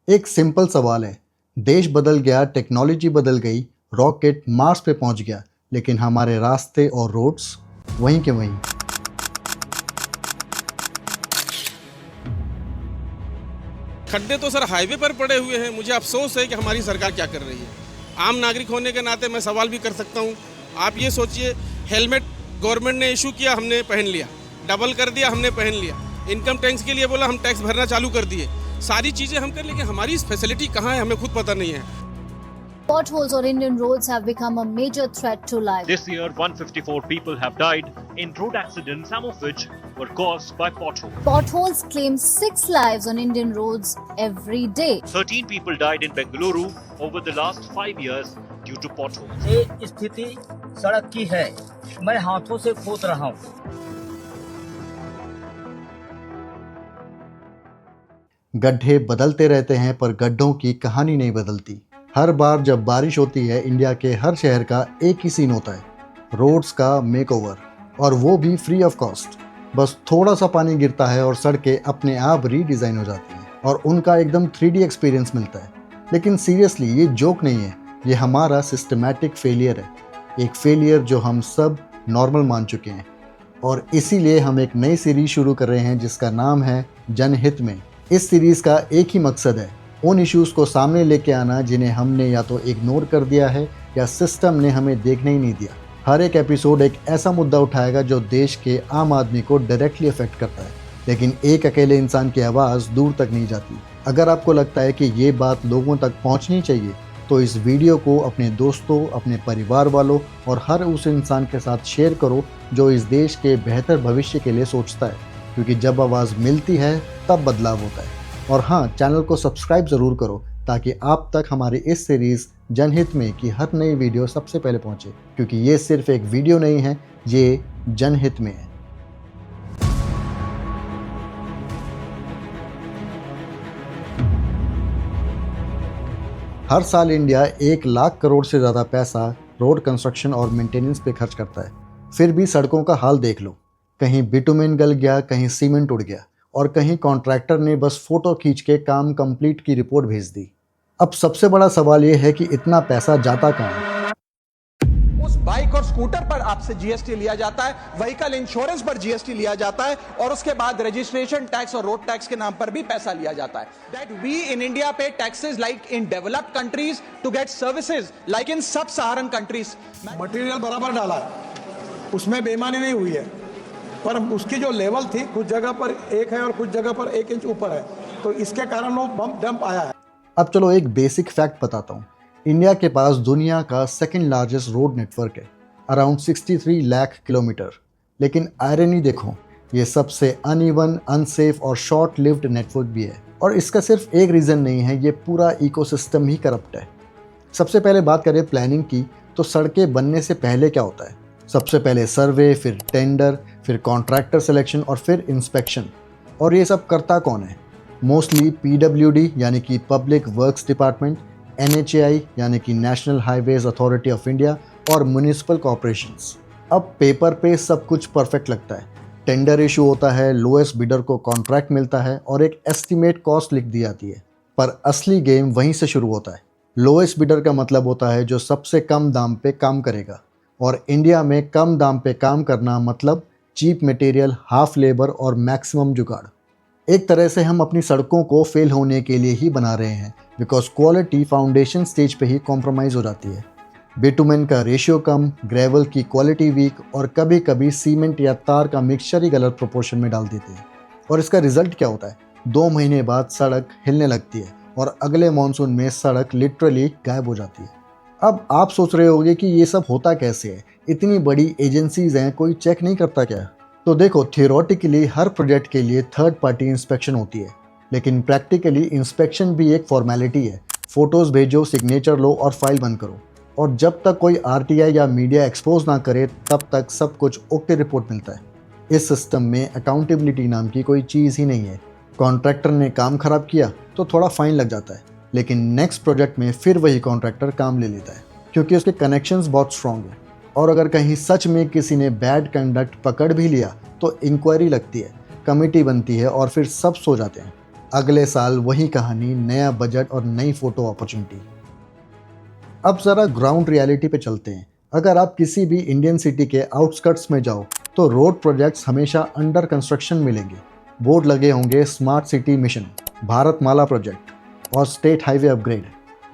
एक सिंपल सवाल है, देश बदल गया, टेक्नोलॉजी बदल गई, रॉकेट मार्स पे पहुंच गया, लेकिन हमारे रास्ते और रोड्स वहीं के वहीं। खड्डे तो सर हाईवे पर पड़े हुए हैं। मुझे अफसोस है कि हमारी सरकार क्या कर रही है। आम नागरिक होने के नाते मैं सवाल भी कर सकता हूँ। आप ये सोचिए, हेलमेट गवर्नमेंट ने इशू किया, हमने पहन लिया, डबल कर दिया, हमने पहन लिया, इनकम टैक्स के लिए बोला, हम टैक्स भरना चालू कर दिए, सारी चीज़ें हम कर, लेकिन हमारी फैसिलिटी कहाँ है हमें खुद पता नहीं है। Potholes on Indian roads have become a major threat to life. This year, 154 people have died in road accidents, some of which were caused by potholes. Potholes claim 6 lives on Indian roads every day. 13 people died in Bengaluru over the last 5 years due to potholes. ये स्थिति सड़क की है, मैं हाथों से खोद रहा हूँ। गड्ढे बदलते रहते हैं पर गड्ढों की कहानी नहीं बदलती। हर बार जब बारिश होती है, इंडिया के हर शहर का एक ही सीन होता है, रोड्स का मेकओवर, और वो भी फ्री ऑफ कॉस्ट। बस थोड़ा सा पानी गिरता है और सड़कें अपने आप रीडिज़ाइन हो जाती हैं और उनका एकदम 3D एक्सपीरियंस मिलता है। लेकिन सीरियसली ये जोक नहीं है, ये हमारा सिस्टमैटिक फेलियर है, एक फेलियर जो हम सब नॉर्मल मान चुके हैं। और इसीलिए हम एक नई सीरीज शुरू कर रहे हैं जिसका नाम है जनहित में। इस सीरीज़ का एक ही मकसद है, उन इश्यूज़ को सामने लेके आना जिन्हें हमने या तो इग्नोर कर दिया है या सिस्टम ने हमें देखने ही नहीं दिया। हर एक एपिसोड एक ऐसा मुद्दा उठाएगा जो देश के आम आदमी को डायरेक्टली अफेक्ट करता है, लेकिन एक अकेले इंसान की आवाज़ दूर तक नहीं जाती। अगर आपको लगता है कि ये बात लोगों तक पहुंचनी चाहिए तो इस वीडियो को अपने दोस्तों, अपने परिवार वालों और हर उस इंसान के साथ शेयर करो जो इस देश के बेहतर भविष्य के लिए सोचता है, क्योंकि जब आवाज़ मिलती है तब बदलाव होता है। और हाँ, चैनल को सब्सक्राइब ज़रूर करो ताकि आप तक हमारी इस सीरीज़ जनहित में की हर नई वीडियो सबसे पहले पहुँचे, क्योंकि ये सिर्फ एक वीडियो नहीं है, ये जनहित में है। हर साल इंडिया 1 लाख करोड़ से ज़्यादा पैसा रोड कंस्ट्रक्शन और मेंटेनेंस पे खर्च करता है। फिर भी सड़कों का हाल देख लो, कहीं बिटुमेन गल गया, कहीं सीमेंट उड़ गया और कहीं कॉन्ट्रैक्टर ने बस फोटो खींच के काम कंप्लीट की रिपोर्ट भेज दी। अब सबसे बड़ा सवाल ये है कि इतना पैसा जाता कहाँ है? उस बाइक और स्कूटर पर आपसे जीएसटी लिया जाता है, व्हीकल इंश्योरेंस पर जीएसटी लिया जाता है और उसके बाद रजिस्ट्रेशन टैक्स और रोड टैक्स के नाम पर भी पैसा लिया जाता है। That we in India pay taxes like in developed countries to get services like in sub Saharan countries. Material बराबर डाला है, उसमें बेईमानी नहीं हुई है, पर उसकी जो लेवल थी कुछ जगह पर 1 है और कुछ जगह पर 1 इंच ऊपर है, तो इसके कारण वो बम डंप आया है। अब चलो एक बेसिक फैक्ट बताता हूँ। इंडिया के पास दुनिया का सेकंड लार्जेस्ट रोड नेटवर्क है, अराउंड 63 लाख किलोमीटर। लेकिन आयरनी देखो, ये सबसे अनइवन, अनसेफ और शॉर्ट लिव्ड नेटवर्क भी है। और इसका सिर्फ एक रीज़न नहीं है, ये पूरा इकोसिस्टम ही करप्ट है। सबसे पहले बात करें प्लानिंग की, तो सड़कें बनने से पहले क्या होता है? सबसे पहले सर्वे, फिर टेंडर, फिर कॉन्ट्रैक्टर सिलेक्शन और फिर इंस्पेक्शन। और ये सब करता कौन है? मोस्टली PWD यानी कि पब्लिक वर्क्स डिपार्टमेंट, NHAI यानी कि national highways authority of India और म्यूनिसिपल कॉरपोरेशंस। अब पेपर पे सब कुछ परफेक्ट लगता है, टेंडर इशू होता है, लोएस्ट बिडर को कॉन्ट्रैक्ट मिलता है और एक एस्टिमेट कॉस्ट लिख दी जाती है। पर असली गेम वहीं से शुरू होता है। लोएस्ट बिडर का मतलब होता है जो सबसे कम दाम पे काम करेगा, और इंडिया में कम दाम पे काम करना मतलब चीप मटेरियल, हाफ लेबर और मैक्सिमम जुगाड़। एक तरह से हम अपनी सड़कों को फेल होने के लिए ही बना रहे हैं, बिकॉज क्वालिटी फाउंडेशन स्टेज पे ही कॉम्प्रोमाइज़ हो जाती है। बिटुमेन का रेशियो कम, ग्रेवल की क्वालिटी वीक और कभी कभी सीमेंट या तार का मिक्सचर ही गलत प्रोपोर्शन में डाल देते हैं। और इसका रिजल्ट क्या होता है? 2 महीने बाद सड़क हिलने लगती है और अगले मानसून में सड़क लिटरली गायब हो जाती है। अब आप सोच रहे होंगे कि ये सब होता कैसे है, इतनी बड़ी एजेंसीज हैं, कोई चेक नहीं करता क्या? तो देखो, थियोरेटिकली हर प्रोजेक्ट के लिए थर्ड पार्टी इंस्पेक्शन होती है, लेकिन प्रैक्टिकली इंस्पेक्शन भी एक फॉर्मेलिटी है। फ़ोटोज़ भेजो, सिग्नेचर लो और फाइल बंद करो। और जब तक कोई RTI या मीडिया एक्सपोज ना करे तब तक सब कुछ ओके रिपोर्ट मिलता है। इस सिस्टम में अकाउंटेबिलिटी नाम की कोई चीज़ ही नहीं है। कॉन्ट्रैक्टर ने काम खराब किया तो थोड़ा फाइन लग जाता है, लेकिन नेक्स्ट प्रोजेक्ट में फिर वही कॉन्ट्रैक्टर काम ले लेता है, क्योंकि उसके कनेक्शंस बहुत स्ट्रॉन्ग हैं। और अगर कहीं सच में किसी ने बैड कंडक्ट पकड़ भी लिया तो इंक्वायरी लगती है, कमेटी बनती है और फिर सब सो जाते हैं। अगले साल वही कहानी, नया बजट और नई फोटो अपॉर्चुनिटी। अब ज़रा ग्राउंड रियलिटी पे चलते हैं। अगर आप किसी भी इंडियन सिटी के आउटस्कर्ट्स में जाओ तो रोड प्रोजेक्ट्स हमेशा अंडर कंस्ट्रक्शन मिलेंगे। बोर्ड लगे होंगे smart city mission, Bharatmala project और स्टेट हाईवे अपग्रेड,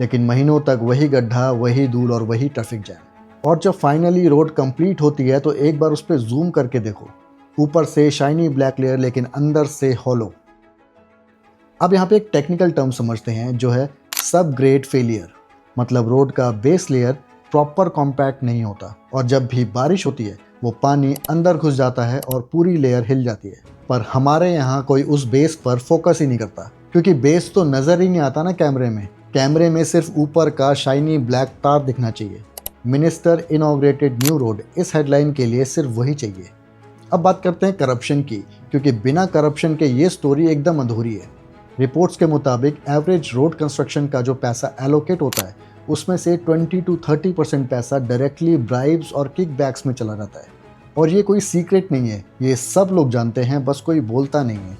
लेकिन महीनों तक वही गड्ढा, वही धूल और वही ट्रैफिक जैम। और जब फाइनली रोड कंप्लीट होती है तो एक बार उस पर जूम करके देखो, ऊपर से शाइनी ब्लैक लेयर लेकिन अंदर से हॉलो। अब यहाँ पे एक टेक्निकल टर्म समझते हैं जो है सब ग्रेड फेलियर, मतलब रोड का बेस लेयर प्रॉपर कॉम्पैक्ट नहीं होता और जब भी बारिश होती है वो पानी अंदर घुस जाता है और पूरी लेयर हिल जाती है। पर हमारे यहाँ कोई उस बेस पर फोकस ही नहीं करता, क्योंकि बेस तो नज़र ही नहीं आता ना कैमरे में सिर्फ ऊपर का शाइनी ब्लैक तार दिखना चाहिए। मिनिस्टर इनॉग्रेटेड न्यू रोड, इस हेडलाइन के लिए सिर्फ वही चाहिए। अब बात करते हैं करप्शन की, क्योंकि बिना करप्शन के ये स्टोरी एकदम अधूरी है। रिपोर्ट्स के मुताबिक एवरेज रोड कंस्ट्रक्शन का जो पैसा एलोकेट होता है उसमें से 20 to 30% पैसा डायरेक्टली ब्राइब्स और किकबैक्स में चला जाता है। और ये कोई सीक्रेट नहीं है, ये सब लोग जानते हैं, बस कोई बोलता नहीं है।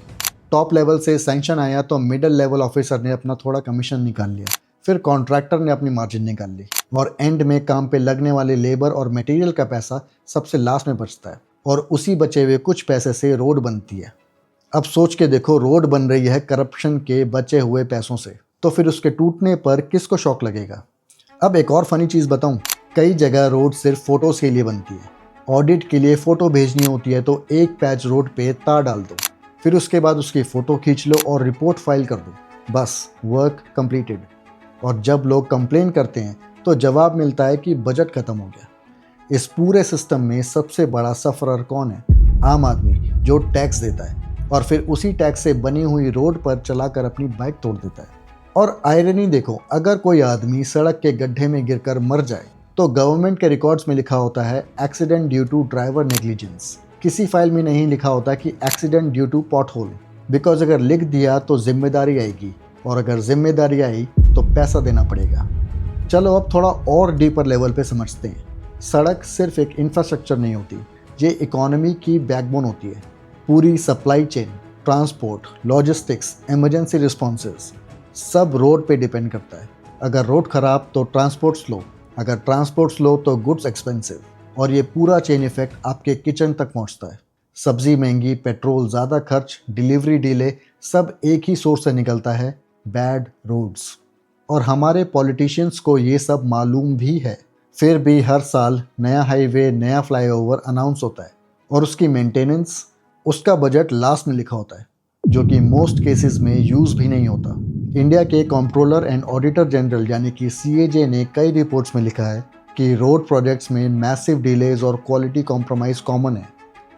टॉप लेवल से सैंक्शन आया तो मिडिल लेवल ऑफिसर ने अपना थोड़ा कमीशन निकाल लिया, फिर कॉन्ट्रैक्टर ने अपनी मार्जिन निकाल ली और एंड में काम पे लगने वाले लेबर और मटेरियल का पैसा सबसे लास्ट में बचता है और उसी बचे हुए कुछ पैसे से रोड बनती है। अब सोच के देखो, रोड बन रही है करप्शन के बचे हुए पैसों से, तो फिर उसके टूटने पर किसको शॉक लगेगा। अब एक और फनी चीज़ बताऊं, कई जगह रोड सिर्फ फोटोज़ के लिए बनती है। ऑडिट के लिए फ़ोटो भेजनी होती है तो एक पैच रोड पे तार डाल दो, फिर उसके बाद उसकी फ़ोटो खींच लो और रिपोर्ट फाइल कर दो, बस वर्क कंप्लीटेड। और जब लोग कंप्लेन करते हैं तो जवाब मिलता है कि बजट ख़त्म हो गया। इस पूरे सिस्टम में सबसे बड़ा सफरर कौन है? आम आदमी, जो टैक्स देता है और फिर उसी टैक्स से बनी हुई रोड पर चलाकर अपनी बाइक तोड़ देता है। और आयरनी देखो, अगर कोई आदमी सड़क के गड्ढे में गिरकर मर जाए तो गवर्नमेंट के रिकॉर्ड्स में लिखा होता है accident due to driver negligence. किसी फाइल में नहीं लिखा होता कि accident due to pothole, because अगर लिख दिया तो जिम्मेदारी आएगी और अगर जिम्मेदारी आई तो पैसा देना पड़ेगा। चलो अब थोड़ा और डीपर लेवल पे समझते हैं। सड़क सिर्फ एक इंफ्रास्ट्रक्चर नहीं होती, ये इकोनॉमी की बैकबोन होती है। पूरी supply chain, transport, logistics, emergency responses सब रोड पे डिपेंड करता है। अगर रोड ख़राब तो ट्रांसपोर्ट स्लो, अगर ट्रांसपोर्ट स्लो तो गुड्स एक्सपेंसिव, और ये पूरा चेन इफेक्ट आपके किचन तक पहुंचता है। सब्जी महंगी, पेट्रोल ज़्यादा खर्च, डिलीवरी डिले, सब एक ही सोर्स से निकलता है, बैड रोड्स। और हमारे पॉलिटिशियंस को ये सब मालूम भी है, फिर भी हर साल नया हाईवे, नया फ्लाईओवर अनाउंस होता है और उसकी मेंटेनेंस, उसका बजट लास्ट में लिखा होता है, जो कि मोस्ट केसेस में यूज़ भी नहीं होता। इंडिया के कंट्रोलर एंड ऑडिटर जनरल यानी कि CAG ने कई रिपोर्ट्स में लिखा है कि रोड प्रोजेक्ट्स में मैसिव डिलेज और क्वालिटी कॉम्प्रोमाइज़ कॉमन है,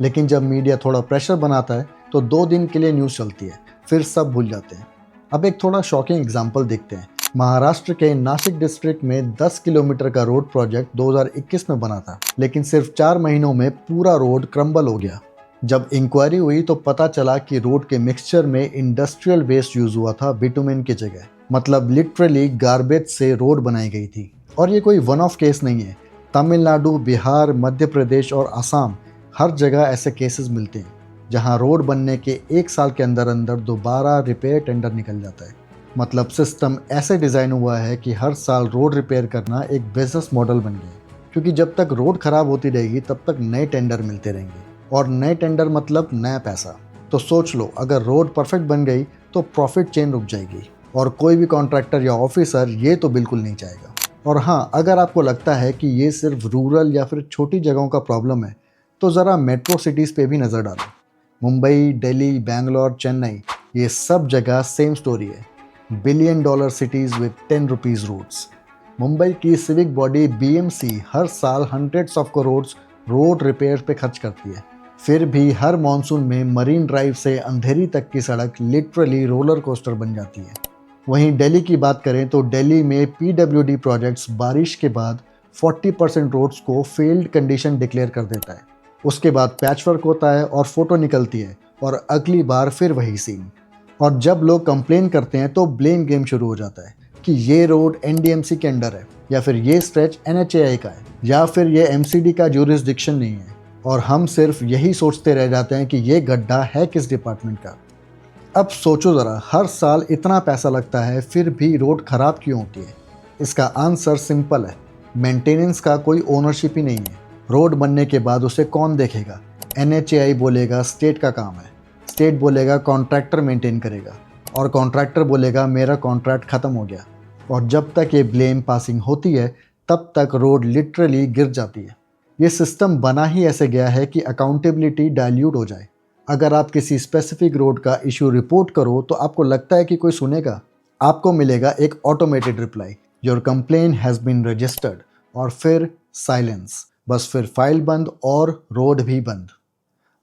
लेकिन जब मीडिया थोड़ा प्रेशर बनाता है तो 2 दिन के लिए न्यूज़ चलती है, फिर सब भूल जाते हैं। अब एक थोड़ा शॉकिंग एग्जाम्पल देखते हैं। महाराष्ट्र के नासिक डिस्ट्रिक्ट में 10 किलोमीटर का रोड प्रोजेक्ट 2021 में बना था, लेकिन सिर्फ 4 महीनों में पूरा रोड क्रम्बल हो गया। जब इंक्वायरी हुई तो पता चला कि रोड के मिक्सचर में इंडस्ट्रियल वेस्ट यूज हुआ था बिटुमेन की जगह, मतलब लिटरली गार्बेज से रोड बनाई गई थी। और ये कोई वन ऑफ केस नहीं है, तमिलनाडु, बिहार, मध्य प्रदेश और असम, हर जगह ऐसे केसेस मिलते हैं जहां रोड बनने के 1 साल के अंदर अंदर दोबारा रिपेयर टेंडर निकल जाता है। मतलब सिस्टम ऐसे डिज़ाइन हुआ है कि हर साल रोड रिपेयर करना एक बिजनेस मॉडल बन गया, क्योंकि जब तक रोड ख़राब होती रहेगी तब तक नए टेंडर मिलते रहेंगे, और नए टेंडर मतलब नया पैसा। तो सोच लो, अगर रोड परफेक्ट बन गई तो प्रॉफिट चेन रुक जाएगी और कोई भी कॉन्ट्रैक्टर या ऑफिसर ये तो बिल्कुल नहीं चाहेगा। और हाँ, अगर आपको लगता है कि ये सिर्फ रूरल या फिर छोटी जगहों का प्रॉब्लम है तो ज़रा मेट्रो सिटीज़ पे भी नज़र डालो। मुंबई, दिल्ली, बैंगलोर, चेन्नई, ये सब जगह सेम स्टोरी है। $1 billion cities with 10 rupees roads. Mumbai की सिविक बॉडी BMC हर साल hundreds of crores road repair पे खर्च करती है, फिर भी हर मॉनसून में मरीन ड्राइव से अंधेरी तक की सड़क लिटरली रोलर कोस्टर बन जाती है। वहीं दिल्ली की बात करें तो दिल्ली में PWD प्रोजेक्ट्स बारिश के बाद 40% रोड्स को फेल्ड कंडीशन डिक्लेयर कर देता है। उसके बाद पैचवर्क होता है और फोटो निकलती है और अगली बार फिर वही सीन। और जब लोग कंप्लेन करते हैं तो ब्लेम गेम शुरू हो जाता है कि ये रोड NDMC के अंडर है, या फिर ये स्ट्रेच NHAI का है, या फिर ये MCD का ज्यूरिसडिक्शन नहीं है। और हम सिर्फ यही सोचते रह जाते हैं कि ये गड्ढा है किस डिपार्टमेंट का। अब सोचो ज़रा, हर साल इतना पैसा लगता है फिर भी रोड ख़राब क्यों होती है? इसका आंसर सिंपल है, मेंटेनेंस का कोई ओनरशिप ही नहीं है। रोड बनने के बाद उसे कौन देखेगा? NHAI बोलेगा स्टेट का काम है, स्टेट बोलेगा कॉन्ट्रैक्टर मेंटेन करेगा, और कॉन्ट्रैक्टर बोलेगा मेरा कॉन्ट्रैक्ट ख़त्म हो गया। और जब तक ये ब्लेम पासिंग होती है तब तक रोड लिटरली गिर जाती है। ये सिस्टम बना ही ऐसे गया है कि अकाउंटेबिलिटी डाइल्यूट हो जाए। अगर आप किसी स्पेसिफिक रोड का इशू रिपोर्ट करो तो आपको लगता है कि कोई सुनेगा? आपको मिलेगा एक automated reply, your complaint has been registered, और फिर साइलेंस। बस फिर फाइल बंद और रोड भी बंद।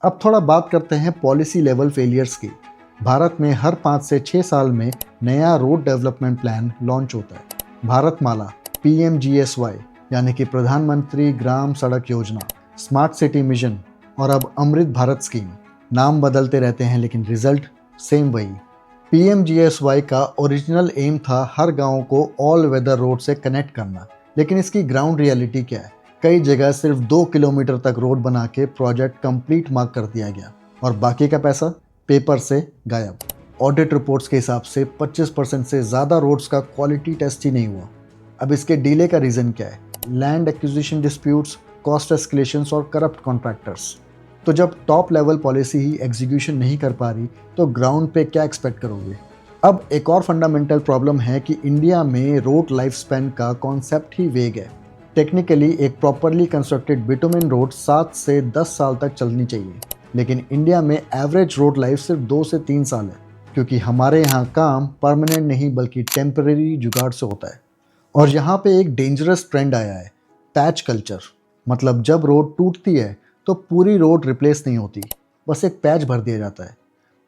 अब थोड़ा बात करते हैं पॉलिसी लेवल फेलियर्स की। भारत में हर 5 से 6 साल में नया रोड डेवलपमेंट प्लान लॉन्च होता है। भारतमाला, PMGSY यानी कि प्रधानमंत्री ग्राम सड़क योजना, स्मार्ट सिटी मिशन और अब अमृत भारत स्कीम। नाम बदलते रहते हैं लेकिन रिजल्ट सेम वही। PMGSY का ओरिजिनल एम था हर गांव को ऑल वेदर रोड से कनेक्ट करना, लेकिन इसकी ग्राउंड रियलिटी क्या है? कई जगह सिर्फ 2 किलोमीटर तक रोड बना के प्रोजेक्ट कंप्लीट मार्क कर दिया गया और बाकी का पैसा पेपर से गायब। ऑडिट रिपोर्ट्स के हिसाब से 25% से ज़्यादा रोड्स का क्वालिटी टेस्ट ही नहीं हुआ। अब इसके डिले का रीज़न क्या है? लैंड एक्विजिशन डिस्प्यूट्स, कॉस्ट एस्केलेशंस और करप्ट कॉन्ट्रैक्टर्स। तो जब टॉप लेवल पॉलिसी ही एग्जीक्यूशन नहीं कर पा रही तो ग्राउंड पे क्या एक्सपेक्ट करोगे? अब एक और फंडामेंटल प्रॉब्लम है कि इंडिया में रोड लाइफ स्पैन का कॉन्सेप्ट ही वेग है। टेक्निकली एक प्रॉपरली कंस्ट्रक्टेड बिटुमेन रोड 7 से 10 साल तक चलनी चाहिए, लेकिन इंडिया में एवरेज रोड लाइफ सिर्फ 2 से 3 साल है, क्योंकि हमारे यहाँ काम परमानेंट नहीं बल्कि टेम्परेरी जुगाड़ से होता है। और यहाँ पे एक डेंजरस ट्रेंड आया है, पैच कल्चर। मतलब जब रोड टूटती है तो पूरी रोड रिप्लेस नहीं होती, बस एक पैच भर दिया जाता है।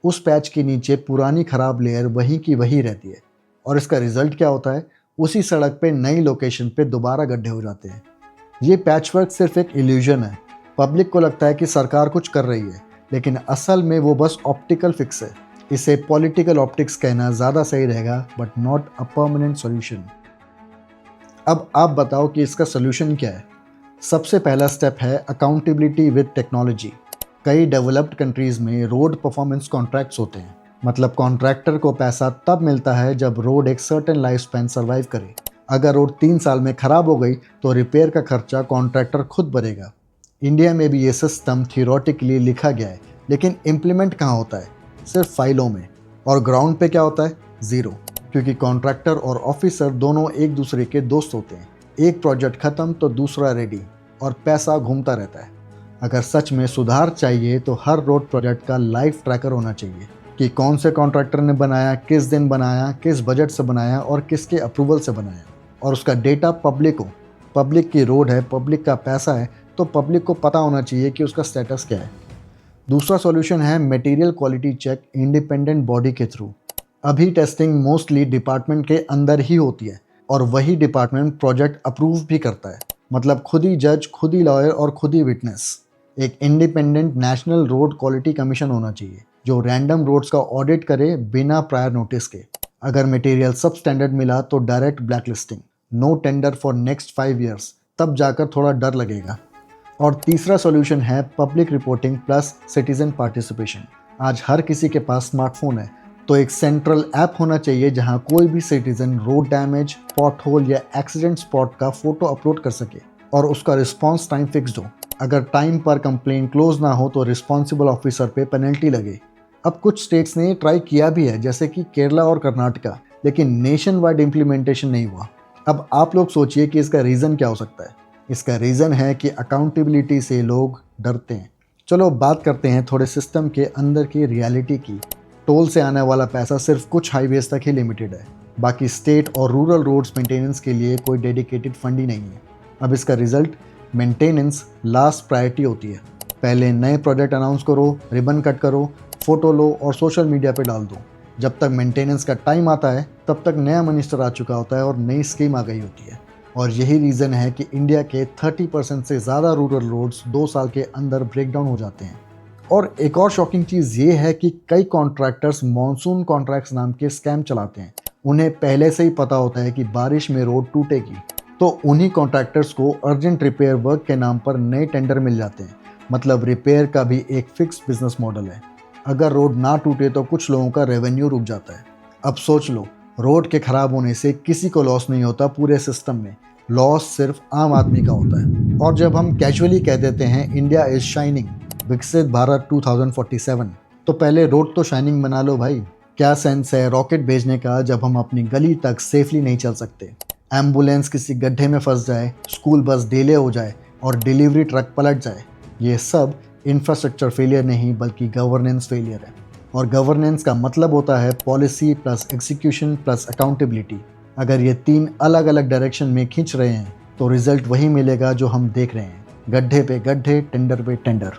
उस पैच के नीचे पुरानी ख़राब लेयर वहीं की वहीं रहती है, और इसका रिजल्ट क्या होता है? उसी सड़क पे नई लोकेशन पे दोबारा गड्ढे हो जाते हैं। ये पैचवर्क सिर्फ एक इल्यूजन है। पब्लिक को लगता है कि सरकार कुछ कर रही है, लेकिन असल में वो बस ऑप्टिकल फिक्स है। इसे पॉलिटिकल ऑप्टिक्स कहना ज़्यादा सही रहेगा, but not a permanent solution. अब आप बताओ कि इसका सॉल्यूशन क्या है? सबसे पहला स्टेप है अकाउंटेबिलिटी विद टेक्नोलॉजी। कई डेवलप्ड कंट्रीज़ में रोड परफॉर्मेंस कॉन्ट्रैक्ट्स होते हैं। मतलब कॉन्ट्रैक्टर को पैसा तब मिलता है जब रोड एक सर्टेन लाइफ स्पैन सर्वाइव करे। अगर रोड 3 साल में ख़राब हो गई तो रिपेयर का खर्चा कॉन्ट्रैक्टर खुद भरेगा। इंडिया में भी ये सिस्टम थियोरेटिकली लिखा गया है, लेकिन इम्प्लीमेंट कहाँ होता है? सिर्फ फाइलों में। और ग्राउंड पे क्या होता है? ज़ीरो, क्योंकि कॉन्ट्रैक्टर और ऑफिसर दोनों एक दूसरे के दोस्त होते हैं। एक प्रोजेक्ट ख़त्म तो दूसरा रेडी, और पैसा घूमता रहता है। अगर सच में सुधार चाहिए तो हर रोड प्रोजेक्ट का लाइफ ट्रैकर होना चाहिए कि कौन से कॉन्ट्रैक्टर ने बनाया, किस दिन बनाया, किस बजट से बनाया और किसके अप्रूवल से बनाया, और उसका डेटा पब्लिक हो। पब्लिक की रोड है, पब्लिक का पैसा है, तो पब्लिक को पता होना चाहिए कि उसका स्टेटस क्या है। दूसरा सॉल्यूशन है material quality check independent body के थ्रू। अभी टेस्टिंग मोस्टली डिपार्टमेंट के अंदर ही होती है, और वही डिपार्टमेंट प्रोजेक्ट अप्रूव भी करता है। मतलब खुद ही जज, खुद ही लॉयर और खुद ही विटनेस। एक independent national road quality commission होना चाहिए जो रैंडम रोड्स का ऑडिट करे बिना प्रायर नोटिस के। अगर मटेरियल सब स्टैंडर्ड मिला तो direct black listing, no tender for next 5 years, तब जाकर थोड़ा डर लगेगा। और तीसरा सॉल्यूशन है public reporting plus citizen participation. आज हर किसी के पास स्मार्टफोन है, तो एक सेंट्रल ऐप होना चाहिए जहां कोई भी citizen road damage, pot hole या एक्सीडेंट स्पॉट का फोटो अपलोड कर सके और उसका रिस्पांस टाइम फिक्स्ड हो। अगर टाइम पर कंप्लेन क्लोज ना हो तो रिस्पॉन्सिबल ऑफिसर पे पेनल्टी लगे। अब कुछ स्टेट्स ने ट्राई किया भी है, जैसे कि केरला और कर्नाटका, लेकिन नेशन वाइड इम्प्लीमेंटेशन नहीं हुआ। अब आप लोग सोचिए कि इसका रीज़न क्या हो सकता है। इसका रीज़न है कि अकाउंटेबिलिटी से लोग डरते हैं। चलो बात करते हैं थोड़े सिस्टम के अंदर की रियलिटी की। टोल से आने वाला पैसा सिर्फ कुछ हाईवेज तक ही लिमिटेड है, बाकी स्टेट और रूरल रोड्स मेंटेनेंस के लिए कोई डेडिकेटेड फंड ही नहीं है। अब इसका रिजल्ट, मेंटेनेंस लास्ट प्रायोरिटी होती है। पहले नए प्रोजेक्ट अनाउंस करो, रिबन कट करो, फोटो लो और सोशल मीडिया पे डाल दो। जब तक मेंटेनेंस का टाइम आता है तब तक नया मिनिस्टर आ चुका होता है और नई स्कीम आ गई होती है। और यही रीज़न है कि इंडिया के 30% से ज़्यादा रूरल रोड्स 2 साल के अंदर ब्रेकडाउन हो जाते हैं। और एक और शॉकिंग चीज़ ये है कि कई कॉन्ट्रैक्टर्स मॉनसून कॉन्ट्रैक्ट्स नाम के स्कैम चलाते हैं। उन्हें पहले से ही पता होता है कि बारिश में रोड टूटेगी, तो उन्हीं कॉन्ट्रैक्टर्स को अर्जेंट रिपेयर वर्क के नाम पर नए टेंडर मिल जाते हैं। मतलब रिपेयर का भी एक फिक्स बिजनेस मॉडल है। अगर रोड ना टूटे तो कुछ लोगों का रेवेन्यू रुक जाता है। अब सोच लो, रोड के खराब होने से किसी को लॉस नहीं होता, पूरे सिस्टम में लॉस सिर्फ आम आदमी का होता है। और जब हम कैजुअली कह देते हैं इंडिया इज शाइनिंग, विकसित भारत 2047, तो पहले रोड तो शाइनिंग बना लो भाई। क्या सेंस है रॉकेट भेजने का जब हम अपनी गली तक सेफली नहीं चल सकते? एम्बुलेंस किसी गड्ढे में फंस जाए, स्कूल बस डिले हो जाए और डिलीवरी ट्रक पलट जाए, ये सब इंफ्रास्ट्रक्चर फेलियर नहीं बल्कि गवर्नेंस फेलियर है। और गवर्नेंस का मतलब होता है policy plus execution plus accountability. अगर ये 3 अलग अलग डायरेक्शन में खींच रहे हैं तो रिजल्ट वही मिलेगा जो हम देख रहे हैं, गड्ढे पे गड्ढे, टेंडर पे टेंडर।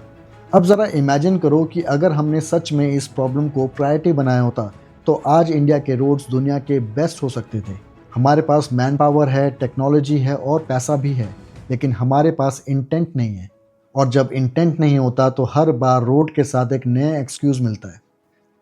अब ज़रा इमेजिन करो कि अगर हमने सच में इस प्रॉब्लम को प्रायोरिटी बनाया होता तो आज इंडिया के रोड्स दुनिया के बेस्ट हो सकते थे। हमारे पास मैन पावर है, टेक्नोलॉजी है और पैसा भी है, लेकिन हमारे पास इंटेंट नहीं है। और जब इंटेंट नहीं होता तो हर बार रोड के साथ एक नया एक्सक्यूज़ मिलता है।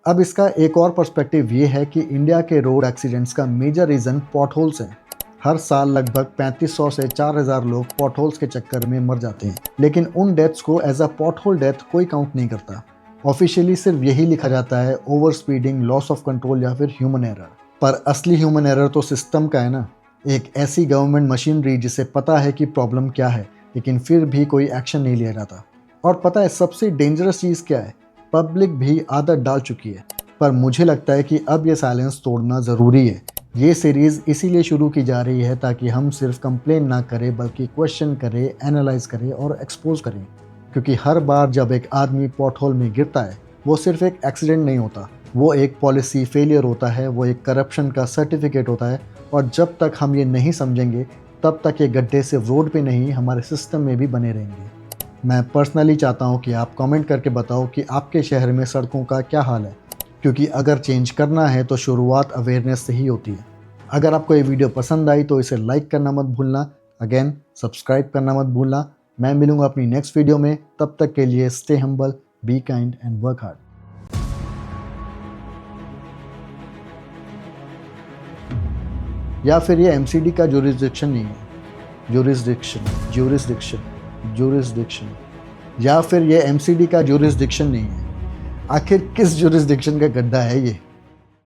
अब इसका एक और पर्सपेक्टिव ये है कि इंडिया के रोड एक्सीडेंट्स का मेजर रीज़न पॉट होल्स है। हर साल लगभग 3500 से 4000 लोग पॉट होल्स के चक्कर में मर जाते हैं, लेकिन उन डेथ्स को as a pot hole death कोई काउंट नहीं करता। ऑफिशियली सिर्फ यही लिखा जाता है over speeding, loss of control या फिर ह्यूमन एरर। पर असली ह्यूमन एरर तो सिस्टम का है ना, एक ऐसी गवर्नमेंट मशीनरी जिसे पता है कि प्रॉब्लम क्या है लेकिन फिर भी कोई एक्शन नहीं लिया जाता। और पता है सबसे डेंजरस चीज़ क्या है? पब्लिक भी आदत डाल चुकी है। पर मुझे लगता है कि अब ये साइलेंस तोड़ना ज़रूरी है। ये सीरीज़ इसीलिए शुरू की जा रही है ताकि हम सिर्फ कंप्लेन ना करें बल्कि क्वेश्चन करें, एनालाइज करें और एक्सपोज करें। क्योंकि हर बार जब एक आदमी पॉटहोल में गिरता है वो सिर्फ एक एक्सीडेंट नहीं होता, वो एक पॉलिसी फेलियर होता है, वो एक करप्शन का सर्टिफिकेट होता है। और जब तक हम ये नहीं समझेंगे तब तक ये गड्ढे सिर्फ रोड पे नहीं हमारे सिस्टम में भी बने रहेंगे। मैं पर्सनली चाहता हूँ कि आप कमेंट करके बताओ कि आपके शहर में सड़कों का क्या हाल है, क्योंकि अगर चेंज करना है तो शुरुआत अवेयरनेस से ही होती है। अगर आपको ये वीडियो पसंद आई तो इसे लाइक करना मत भूलना, अगेन सब्सक्राइब करना मत भूलना। मैं मिलूंगा अपनी नेक्स्ट वीडियो में, तब तक के लिए stay humble, be kind and work hard. या फिर ये एमसीडी का जुरिस्डिक्शन नहीं है, जुरिस्डिक्शन या फिर ये एमसीडी का जुरिस्डिक्शन नहीं है। आखिर किस जुरिस्डिक्शन का गड्ढा है ये?